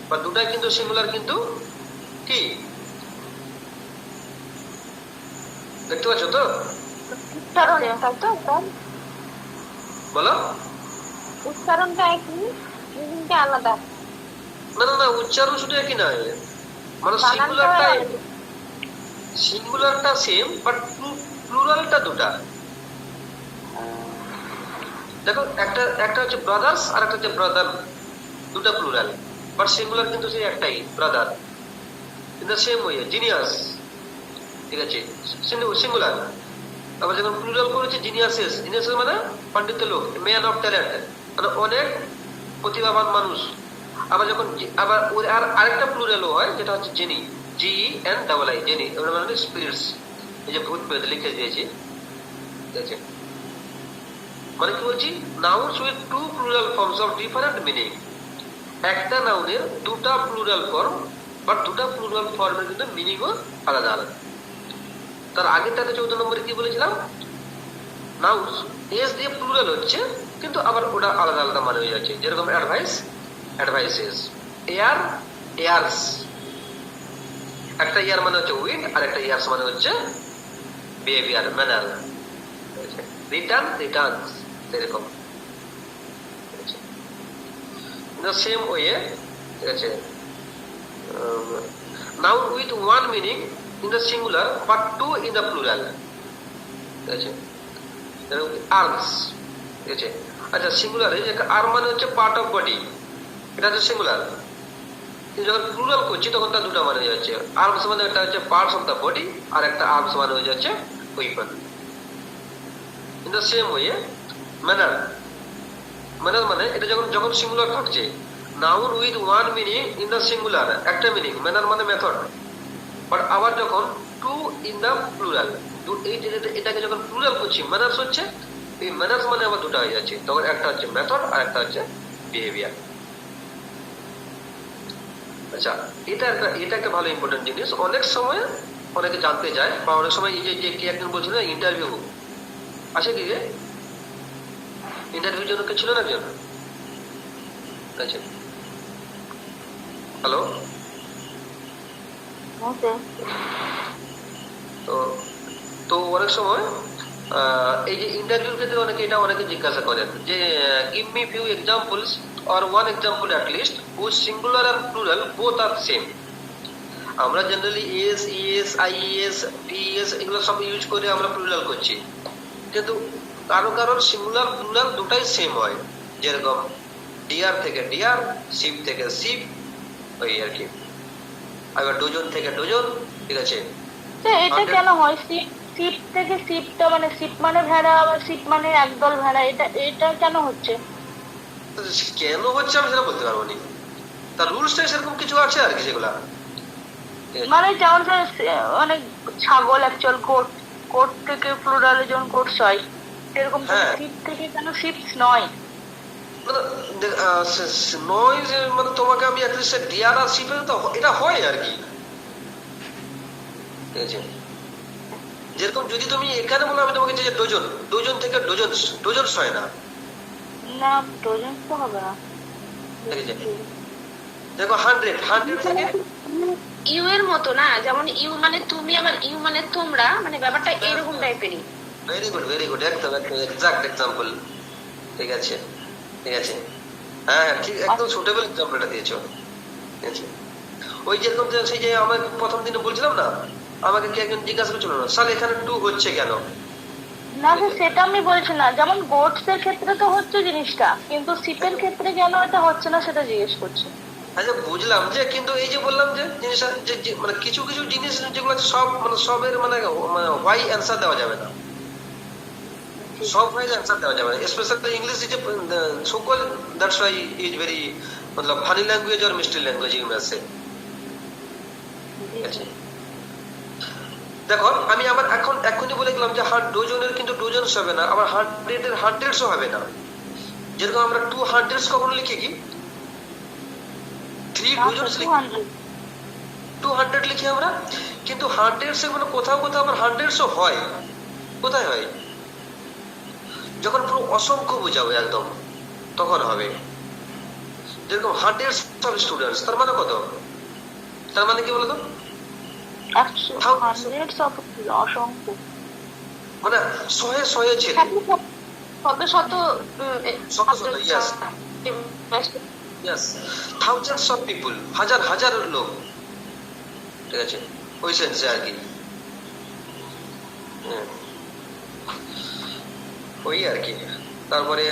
বা দুটাই কিন্তু সিঙ্গুলার, কিন্তু কি দেখতে পাচ্ছ তো? উচ্চারণটা তো স্যার, বলো। উচ্চারণটা একই, মিনিংটা আলাদা। না না না, উচ্চারণ শুধু একই নয়, মানে বানানটাও আলাদা। সিঙ্গুলারটা সেম বাট প্লুরালটা দুটা। দেখো, একটা একটা হচ্ছে ব্রাদার্স আর একটা হচ্ছে ব্রাদার, দুটা প্লুরাল, বাট সিঙ্গুলার কিন্তু সেই একটাই, brother. In the same way genius, ঠিক আছে, সিঙ্গুলার। আবার যখন প্লুরাল করেছে জিনিয়াসেস, জিনিয়াসেস মানে পণ্ডিত লোক, ম্যান অফ ট্যালেন্ট, মানে অনেক প্রতিভাবান মানুষ। আবার যখন আবার ওর আর আরেকটা প্লুরালও হয়, যেটা হচ্ছে জেনি, GEN-I, জেনি, ওটা মানে স্পিরিটস। এই যে ভূত প্রেত লিখে দিয়েছি, ঠিক আছে। মানে কি বলছি, nouns with two plural forms of different meaning, একটা নাউনের দুটা প্লুরাল ফর্ম, বাট দুটা প্লুরাল ফর্মের কিন্তু মিনিংও আলাদা আলাদা। তার আগেরটাতে 14 নম্বরে কি বলেছিলাম, নাউন্স এস দিয়ে প্লুরাল হচ্ছে, কিন্তু আবার ওটা আলাদা আলাদা মানে হয়ে যাচ্ছে। যেরকম অ্যাডভাইস, অ্যাডভাইসেস, এয়ার, এয়ার্স। একটা ইয়ার মানে হচ্ছে উইন্ড, আর একটা ইয়ার্স মানে হচ্ছে বিহেভিয়ার, ম্যানার। রিটার্ন, রিটার্নস, এরকম। সেম ওয়ে, ঠিক আছে। Noun with one meaning in the singular but two in the plural, ঠিক আছে। আর্মস, ঠিক আছে। আচ্ছা, সিঙ্গুলারে আর্ম মানে হচ্ছে পার্ট অফ বডি, এটা হচ্ছে সিঙ্গুলার। যখন প্লুরাল করছি তখন তার দুটা মানে হয়ে যাচ্ছে। আর্মস মানে একটা হচ্ছে পার্টস অফ দ্য বডি, আর একটা আর্মস মানে হয়ে যাচ্ছে weapon. In the same way manner, manner মানে এটা যখন যখন সিঙ্গুলার থাকছে, noun with one meaning in the singular, একটা মিনিং, ম্যানার মানে মেথড। বাট আবার যখন টু ইন দ্য প্লুরাল, এটাকে যখন প্লুরাল করছি ম্যানার্স হচ্ছে, এই ম্যানার্স মানে আবার দুটা হয়ে যাচ্ছে, তখন একটা হচ্ছে মেথড আর একটা হচ্ছে বিহেভিয়ার। আচ্ছা, এটা একটা ভালো ইম্পর্টেন্ট জিনিস। অনেক সময় অনেকে জানতে চায়, বা অনেক সময় এই যে কি একজন বলছিল ইন্টারভিউ আসে, কি রে ইন্টারভিউর জন্য কে ছিল না একজন? আচ্ছা, হ্যালো। তো তো অনেক সময় এই যে ইন্টারভিউর ক্ষেত্রে অনেকে জিজ্ঞাসা করেন যে give me few examples or one example at least whose singular and plural both are same. আমরা generally S, ES, IS, PS এগুলো সব ইউজ করে আমরা প্লুরাল করছি, কিন্তু কারোর সিঙ্গুলার প্লুরাল দুটাই সেম হয়। যেরকম ডিয়ার থেকে ডিয়ার, শিপ থেকে শিপ, ওই আর কি। আবার ডজন থেকে ডজন, ঠিক আছে। এটা কেন হয়? সিপ থেকে সিপটা, মানে সিপ মানে ভেড়া, আবার সিপ মানে একদল ভেড়া, এটা এটা কেন হচ্ছে? কেন হচ্ছে আমি সেটা বলতে পারবো না, তার রুলসটা সেরকম কিছু আছে আর কি, সেগুলা মানে যেমন অনেক ছাগল অ্যাকচুয়াল কোট, কোট থেকে প্লুরালে যেমন কোটস হয়, সেরকম সিপ থেকে কেন সিপস নয়? নয় যে মানে তোমাকে আমি ডিয়ার আর শিপের তো এটা হয় আর কি, ঠিক আছে। যেরকম যদি তুমি এখানে বলো, আমি তোমাকে যে ডজন, ডজন থেকে ডজন, ডজন হয় না, না ডজন তো হবে না। দেখো 100, 100 থেকে ইউ এর মতো না, যেমন ইউ মানে তুমি, আবার ইউ মানে তোমরা, মানে ব্যাপারটা এরকম টাইপেরই। ভেরি গুড, একদম একদম এক্সাক্ট এক্সাম্পল, ঠিক আছে, ঠিক আছে। হ্যাঁ ঠিক, একদম সুটেবল এক্সাম্পলটা দিয়েছো, ঠিক আছে। ওই যেরকম সেই যে আমরা প্রথম দিনে বলছিলাম না, আমাকে কি একজন জিজ্ঞাসা করছিল না স্যার এখানে টু হচ্ছে কেন? না স্যার, সেটা আমি বলছি না, যেমন গোটস এর ক্ষেত্রে তো হচ্ছে জিনিসটা, কিন্তু শিপের ক্ষেত্রে কেন এটা হচ্ছে না সেটা জিজ্ঞেস করছি। আচ্ছা বুঝলাম, যে কিন্তু এই যে বললাম যে জিনিসটা মানে কিছু কিছু জিনিস যেগুলো আছে সব মানে সবের মানে হোয়াই অ্যান্সার দেওয়া যাবে না, সব হোয়াই অ্যান্সার দেওয়া যাবে না, স্পেশালি ইংলিশ ইজ সকল, দ্যাটস ওয়াই ইজ ভেরি मतलब ফানি ল্যাঙ্গুয়েজ और মিস্ট্রি ল্যাঙ্গুয়েজ ইনমেं से। ঠিক আছে, দেখো আমি আবার এখনই বলে গেলাম যে ডজনের কিন্তু ডজনস হবে না, আবার হান্ড্রেডের হান্ড্রেডসও হবে না। যেরকম আমরা 200 কখনো লিখি কি 3 ডজনস লিখি, 200 লিখি আমরা, কিন্তু হান্ড্রেডস এর মানে কোথাও কোথাও আবার হান্ড্রেডসও হয়। কোথায় হয়? যখন পুরো অসংখ্য বোঝাবে একদম, তখন হবে। যেরকম হান্ড্রেডস অফ স্টুডেন্টস, তার মানে কত? তার মানে কি বলতো, অসংখ্য মানে শয়ে শয়ে ছেলে, শত শত শত শত, yes yes, thousands of people, হাজার হাজার লোক। ঠিক আছে, ওই সেন্সে আর কি। ওই আর কি। তারপরে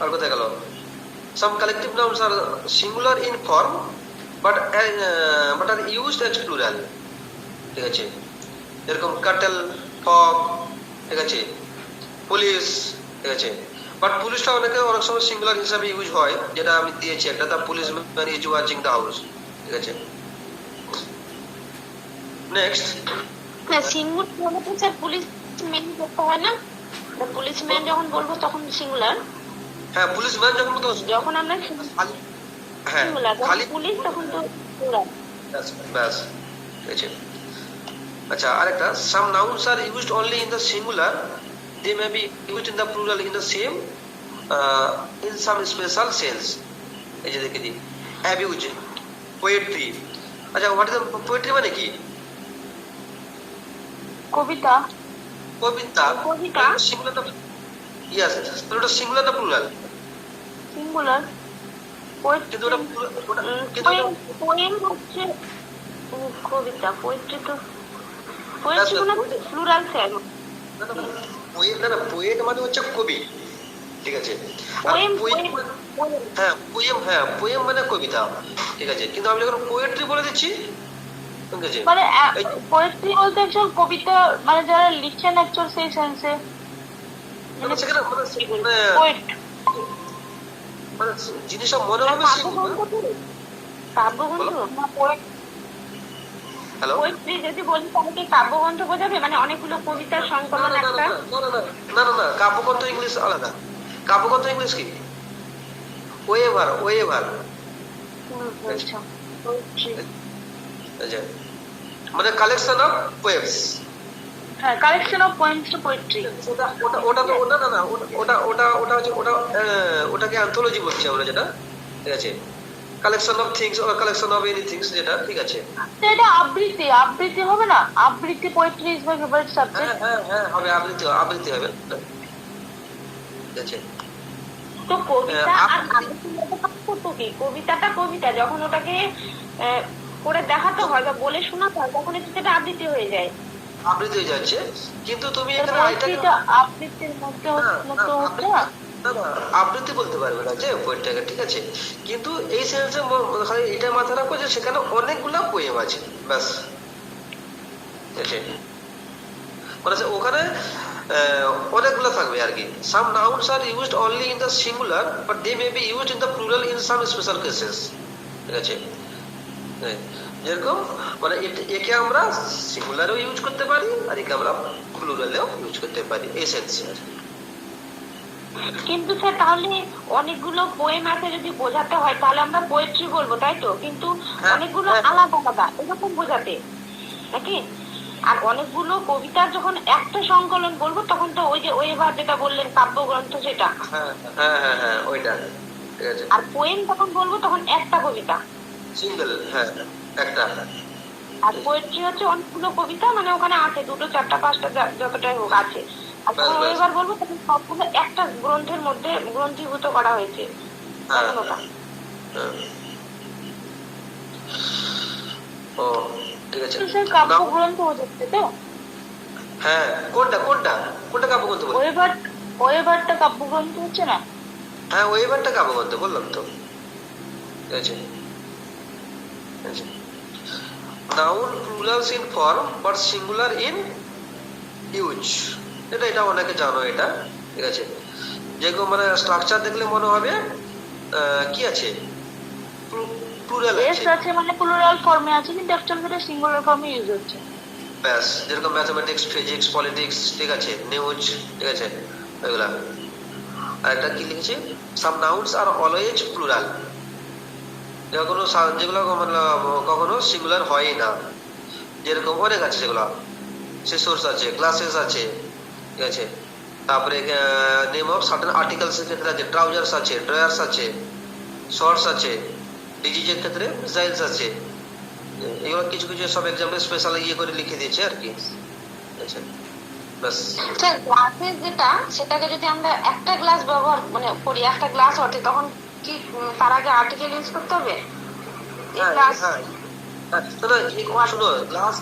আর কোথায় গেল, some collective nouns are singular in form but are used as plural। ঠিক আছে, যেরকম কাটেল, ফগ, ঠিক আছে, পুলিশ, ঠিক আছে, বাট পুলিশটা অনেক সময় সিঙ্গুলার হিসাবে ইউজ হয়, যেটা আমি দিয়েছি একটা, the police man is watching the house. ঠিক আছে, নেক্সট। না সিঙ্গুলার বলতে তো স্যার পুলিশ ম্যান করতে হয় না, পুলিশ ম্যান যখন বলবো তখন সিঙ্গুলার। হ্যাঁ পুলিশ ম্যান যখন বলতে, যখন আমরা হ্যাঁ সিঙ্গুলার খালি পুলিশ তখন তো প্লুরাল। ব্যাস, ঠিক আছে। আচ্ছা আরেকটা, some nouns are used only in the singular, they may be used in the plural in the same in some special sense। এই যে দেখে দিই, abuse, poetry। আচ্ছা হোয়াট ইজ পোয়েট্রি মানে কি? কবিতা। কবিতা। কবিতা সিঙ্গুলার না, ইয়েস, ওটা সিঙ্গুলার না প্লুরাল? সিঙ্গুলার। কিন্তু ওটা পোয়েম হচ্ছে কবিতা, পোয়েট্রি তো পোয়েট্রি কোনো প্লুরাল স্যার। না পোয়েট মানে হচ্ছে কবি, ঠিক আছে, আর পোয়েম হ্যাঁ পোয়েম মানে কবিতা, ঠিক আছে, কিন্তু আমি যখন পোয়েট্রি বলে দিচ্ছি, ঠিক আছে, মানে পোয়েট্রি বলতে অ্যাকচুয়াল কবিতা, মানে যারা লিখছেন অ্যাকচুয়াল সেই সেন্সে সেখানে পোয়েট। মানে জিনিসটা মনে হবে কাব্যগ্রন্থ না পোয়েট। হ্যালো, পোয়েট্রি যদি বলি তাহলে কি কাব্যগ্রন্থ বোঝাবে, মানে অনেকগুলো কবিতার সংকলন একটা? না কাব্যগ্রন্থ ইংলিশ আলাদা। কাব্যগ্রন্থ ইংলিশ কি? ওয়েভার। মানে কালেকশন অফ পোয়েমস। হ্যাঁ, collection of poems two poetry. ওটাকে অ্যান্থোলজি বলছি আমরা, যেটা ঠিক আছে, collection of things or collection of any things, যেটা ঠিক আছে। এটা আবৃত্তি হবে না? আবৃত্তি, poetry is my favourite subject. হ্যাঁ হবে, আবৃত্তি হবে, ঠিক আছে। তো কবিতা আর আবৃত্তির মধ্যে পার্থক্য কি? কবিতাটা কবিতা, যখন ওটাকে করে দেখাতে হয় বা বলে শোনাতে হয় তখন সেটা আবৃত্তি হয়ে যায়। আবৃত্তি হয়ে যাচ্ছে, কিন্তু তুমি এখানে আবৃত্তির মধ্যে হচ্ছে না, আবৃত্তি বলতে পারবে না যে পোয়েটটাকে, ঠিক আছে, কিন্তু এই সেন্সে এটা মাথায় রাখো যে সেখানে অনেকগুলা পোয়েম আছে, ব্যাস, ঠিক আছে, মানে ওখানে অনেকগুলো থাকবে আর কি। Some nouns are used only in the singular but they may be used in the plural in some special cases. ঠিক আছে, যেরকম মানে একে আমরা সিঙ্গুলারেও ইউজ করতে পারি আর একে আমরা প্লুরালেও ইউজ করতে পারি, এই সেন্সে। কিন্তু স্যার তাহলে অনেকগুলো পোয়েম আছে যদি বোঝাতে হয় তাহলে আমরা পোয়েট্রি বলবো, তাই তো? কিন্তু অনেকগুলো আলাদা আলাদা এরকম বোঝাতে নাকি? আর অনেকগুলো কবিতার যখন একটা সংকলন বলবো তখন তো ওই যে ওয়েভার যেটা বললেন কাব্যগ্রন্থ সেটা, হ্যাঁ ওইটা, ঠিক আছে। আর পোয়েম যখন বলবো তখন একটা কবিতা সিঙ্গেল, হ্যাঁ একটা। আর পোয়েট্রি হচ্ছে অনেকগুলো কবিতা, মানে ওখানে আছে 2, 4, 5টা যতটাই হোক আছে। আর যখন ওয়েভার বলবো তখন সবগুলো একটা গ্রন্থের মধ্যে গ্রন্থীভূত করা হয়েছে। ও ঠিক আছে। স্যার কাব্যগ্রন্থ বোঝাচ্ছে তো? হ্যাঁ, কোনটা কোনটা কোনটা কাব্যগ্রন্থ বলছো? ওয়েবারটা কাব্যগ্রন্থ হচ্ছে না? হ্যাঁ, ওয়েবারটা কাব্যগ্রন্থ বললাম তো। ঠিক আছে। Noun plurals in form but singular in use. এটা অনেকে জানো এটা। ঠিক আছে। যেরকম মানে স্ট্রাকচার দেখলে মনে হবে কি আছে, প্লুরাল এস আছে। আছে মানে প্লুরাল ফর্মে আছে, কিন্তু অ্যাকচুয়ালি সেটা সিঙ্গুলার ফর্মে ইউজ হচ্ছে। ব্যাস, যেরকম ম্যাথমেটিক্স, ফিজিক্স, পলিটিক্স, ঠিক আছে, নিউজ, ঠিক আছে, ওইগুলা। আর একটা কি লিখেছি, সাম নাউন্স আর অলওয়েজ প্লুরাল, যেগুলো কখনো সিঙ্গুলার হয় না। যেরকম অনেক আছে, সেগুলো সিসোর্স আছে, গ্লাসেস আছে, ঠিক আছে। তারপরে নেম অফ সার্টেন আর্টিকেলস এর ক্ষেত্রে আছে, ট্রাউজার্স আছে, ড্রয়ার্স আছে, শর্টস আছে, ডিজিজের ক্ষেত্রে মিসাইলস আছে। এগুলো কিছু কিছু সব এক্সাম্পল স্পেশাল ইয়ে করে লিখে দিয়েছে আর কি। আচ্ছা, বাস। স্যার গ্লাসের যেটা, সেটাকে যদি আমরা একটা গ্লাস ব্যবহার মানে করি, একটা গ্লাস ওঠে, তখন কি তার আগে আর্টিকেল ইউজ করতে হবে? হ্যাঁ, গ্লাস হ্যাঁ, হ্যাঁ, শোনো, গ্লাস,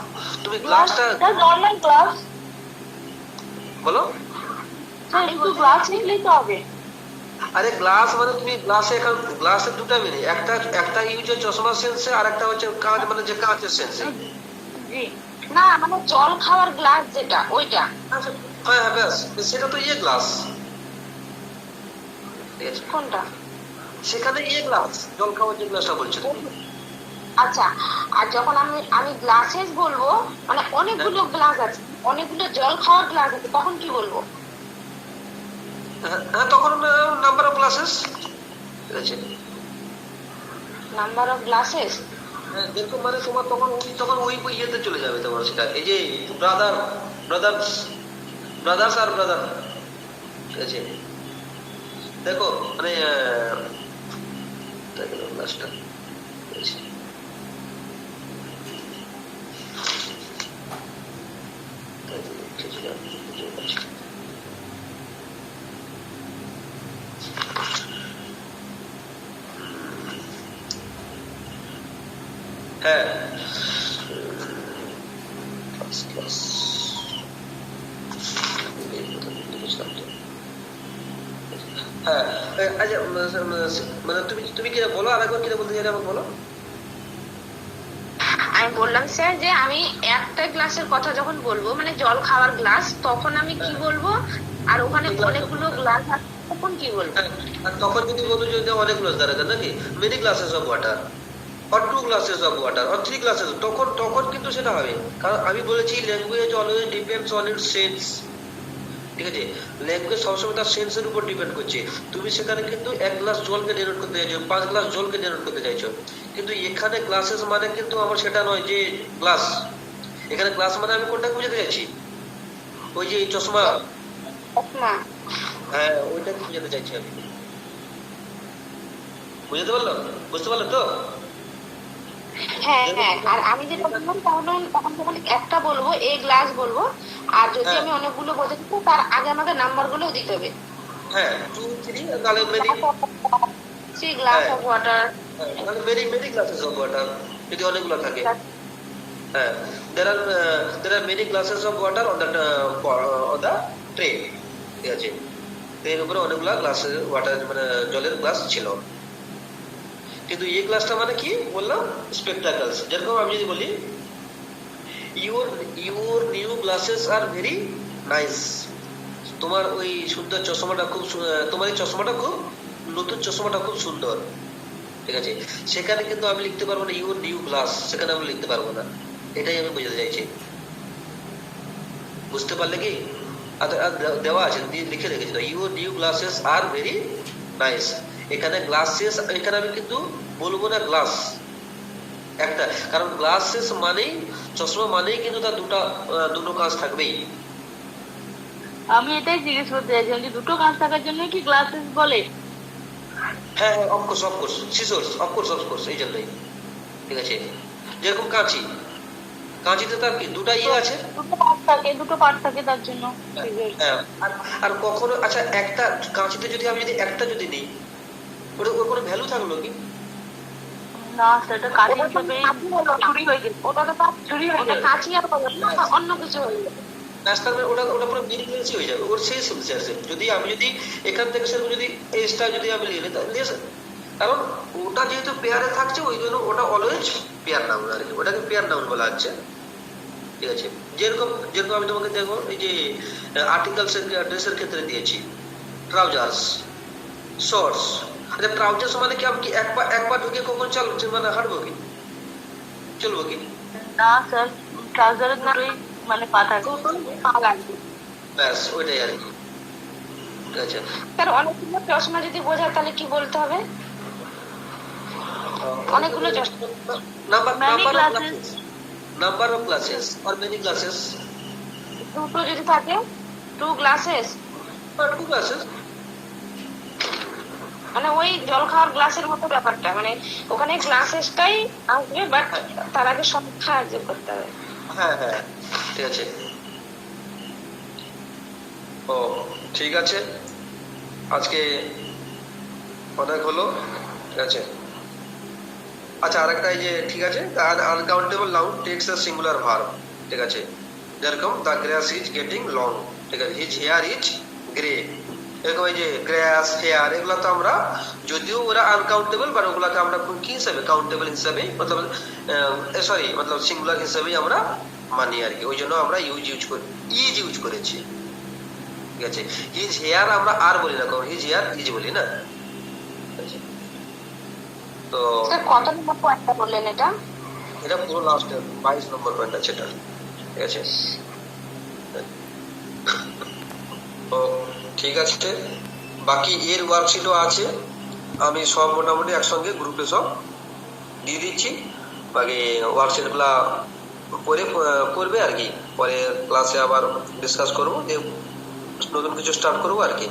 তুমি গ্লাসটা নর্মাল গ্লাস বলো। স্যার, একটু গ্লাস লিখলেই তো হবে। আরে গ্লাস মানে তুমি গ্লাসে, এখন গ্লাসের দুটা মিনিং, একটা একটা ইউজ হচ্ছে চশমার সেন্সে, আর একটা হচ্ছে কাঁচ, মানে যে কাঁচের সেন্সে। জি। না, মানে জল খাওয়ার গ্লাস যেটা, ওইটা। হ্যাঁ, হ্যাঁ, ব্যাস, সেটা তো ইয়ে গ্লাস। ঠিক আছে, কোনটা? সেখানে ইয়ে গ্লাস, জল খাওয়ার যে গ্লাসটা বলছো তুমি। আচ্ছা, আর যখন আমি আমি গ্লাসেস বলবো, মানে অনেকগুলো গ্লাস আছে, অনেকগুলো জল খাওয়ার গ্লাস আছে, তখন কি বলবো? হ্যাঁ, হ্যাঁ, তখন নাম্বার অফ গ্লাসেস। ঠিক আছে। Number of glasses. হ্যাঁ, দেখো মানে তোমার তখন ওই ইয়েতে চলে যাবে তোমার, সেটা এই যে ব্রাদার্স ব্রাদার্স আর ব্রাদার। ঠিক আছে। দেখো মানে গ্লাসটা, ঠিক আছে। হ্যাঁ, হ্যাঁ, আচ্ছা, মানে তুমি কিনা বলো, আর একবার কিনা বলতে চাইলে আমাকে বলো। আমি বললাম স্যার যে আমি একটা গ্লাসের কথা যখন বলবো, মানে জল খাওয়ার গ্লাস, তখন আমি কি বলবো? আর ওখানে অনেকগুলো গ্লাস আছে, তখন কি বলবো? হ্যাঁ, আর তখন যদি বলো যে অনেক গ্লাস দাঁড়াবে নাকি, many glasses of water, or 2 glasses of water or 3 glasses, তখন কিন্তু সেটা হবে। কারণ আমি বলেছি language always depends on it's sense. ঠিক আছে, ল্যাঙ্গুয়েজ সবসময় তার সেন্সের উপর ডিপেন্ড করছে। তুমি সেখানে কিন্তু 1 গ্লাস জলকে ডেনোট করতে চাইছো, 5 গ্লাস জলকে ডেনোট করতে চাইছো, কিন্তু এখানে গ্লাসেস মানে কিন্তু আমার সেটা নয় যে গ্লাস। এখানে গ্লাস মানে আমি কোনটাকে বুঝাতে চাইছি, ওই যে চশমা। না। হ্যাঁ, ওইটাকে বুঝাতে চাইছি আমি। বুঝতে পারলো? বুঝতে পারলো তো? হ্যাঁ, হ্যাঁ, আর আমি যেটা বললাম, তখন যখন একটা বলবো, এ গ্লাস বলবো, আর যদি হ্যাঁ, আমি অনেকগুলো বোঝাতে চাই, তার আগে আমাকে নাম্বার গুলো দিতে হবে। হ্যাঁ, 2 3 তাহলে মেনি। থ্রি গ্লাস হ্যাঁ, অফ ওয়াটার। হ্যাঁ, তাহলে মেনি গ্লাসেস অফ ওয়াটার যদি অনেকগুলো থাকে। হ্যাঁ, there are many glasses of water on the tray। ঠিক আছে, এর উপরে অনেকগুলা গ্লাসের ওয়াটার মানে জলের গ্লাস ছিল। কিন্তু এই গ্লাসটা মানে কি বললাম, স্পেকটাকলস। যেরকম আমি যদি বলি your new glasses are very nice, তোমার ওই সুন্দর চশমাটা খুব তোমার এই চশমাটা খুব, নতুন চশমাটা খুব সুন্দর। ঠিক আছে, সেখানে কিন্তু আমি লিখতে পারবো না ইউর নিউ গ্লাস, সেখানে আমি লিখতে পারবো না। এটাই আমি বোঝাতে চাইছি। বুঝতে পারলে কি? দেওয়া আছে, লিখে রেখেছি তো, your new glasses are very nice. এখানে গ্লাসেস, এখানে আমি কিন্তু বলবো না গ্লাস একটা, কারণ গ্লাসেস মানেই চশমা মানেই কিন্তু তার দুটো কাজ থাকবেই। আমি এটাই জিজ্ঞেস করতে চাইছিলাম যে দুটো কাজ থাকার জন্য কি গ্লাসেস বলে? হ্যাঁ, হ্যাঁ, অফকোর্স সিসোর্স, অফকোর্স এই জন্যই। ঠিক আছে, যেরকম কাঁচিতে তার কি দুটা ইয়ে আছে, দুটো পার্ট থাকে তার জন্য। হ্যাঁ, আর কখনো, আচ্ছা, একটা কাঁচিতে যদি আমি একটা যদি নিই, ওর কোনো ভ্যালু থাকলো কি? না সেটা কাজে হিসেবে চুরি হয়ে গেছে। ওটা তো তার চুরি হয়ে গেছে, কাঁচি আর হলো না, অন্য কিছু হয়ে গেছে। ওটা ওটা পুরো মিনিংলেসই হয়ে যাবে, ওর শেষ সেন্স। যদি আমি যদি এখান থেকে সেরকম যদি এসটা যদি আমি নিয়ে নিই তাহলে কারণ ওটা যেহেতু পেয়ারে থাকছে ওই জন্য ওটা অলওয়েজ পেয়ার নাউন আর কি, ওটাকে পেয়ার নাউন বলা হচ্ছে। ঠিক আছে, যেরকম যেরকম আমি তোমাকে দেখো এই যে আর্টিকেলস ড্রেসের ক্ষেত্রে দিয়েছি, ট্রাউজার্স, শর্টস। আচ্ছা ট্রাউজার্স মানে কি আমি কি একবার ঢুকে কখন মানে হাঁটবো কি, চলবো কি? না স্যার, ট্রাউজারের দুটোই মানে পা থাকে। পা লাগবে। ব্যাস ওইটাই আর কি। ঠিক আছে, স্যার অনেকগুলো চশমা যদি বোঝায় তাহলে কি বলতে হবে? অনেকগুলো চশমা, Many glasses. Number of classes are many classes, দুটো যদি থাকে, 2 গ্লাসেস, টু ক্লাসেস। মানে ওই জল খাওয়ার গ্লাসের মতো ব্যাপারটা, মানে ওখানে গ্লাসেসটাই আসবে, বাট তার আগে সংখ্যা যোগ করতে হবে। হ্যাঁ হ্যাঁ ঠিক আছে। ও ঠিক আছে, আজকে অনেক হলো। ঠিক আছে, আচ্ছা আরেকটা এই যে ঠিক আছে, uncountable noun takes a singular verb. ঠিক আছে, যেরকম the grass is getting long. ঠিক আছে, হিজ হেয়ার ইজ গ্রে। এরকম এই যে গ্রাস, হেয়ার, এগুলো তো আমরা যদিও ওরা আনকাউন্টেবল বাট ওগুলাকে আমরা কি হিসাবে কাউন্টেবল হিসাবে মতলব সরি মতলব সিঙ্গুলার হিসাবেই আমরা মানি আর কি, ওই জন্য আমরা ইজ ইউজ করেছি। ঠিক আছে, হিজ হেয়ার আমরা আর বলি না, কারণ হিজ হেয়ার ইজ বলি না। তো স্যার কত নম্বর পয়েন্টটা বললেন এটা? এটা পুরো লাস্ট 22 নম্বর পয়েন্ট আছে এটা। ঠিক আছে, তো ঠিক আছে, বাকি এর ওয়ার্কশিটও আছে, আমি সব মোটামুটি একসঙ্গে গ্রুপে সব দিয়ে দিচ্ছি। বাকি ওয়ার্কশিট গুলা পরে করবে আর কি, পরে ক্লাসে আবার ডিসকাস করবো, যে নতুন কিছু স্টার্ট করবো আর কি।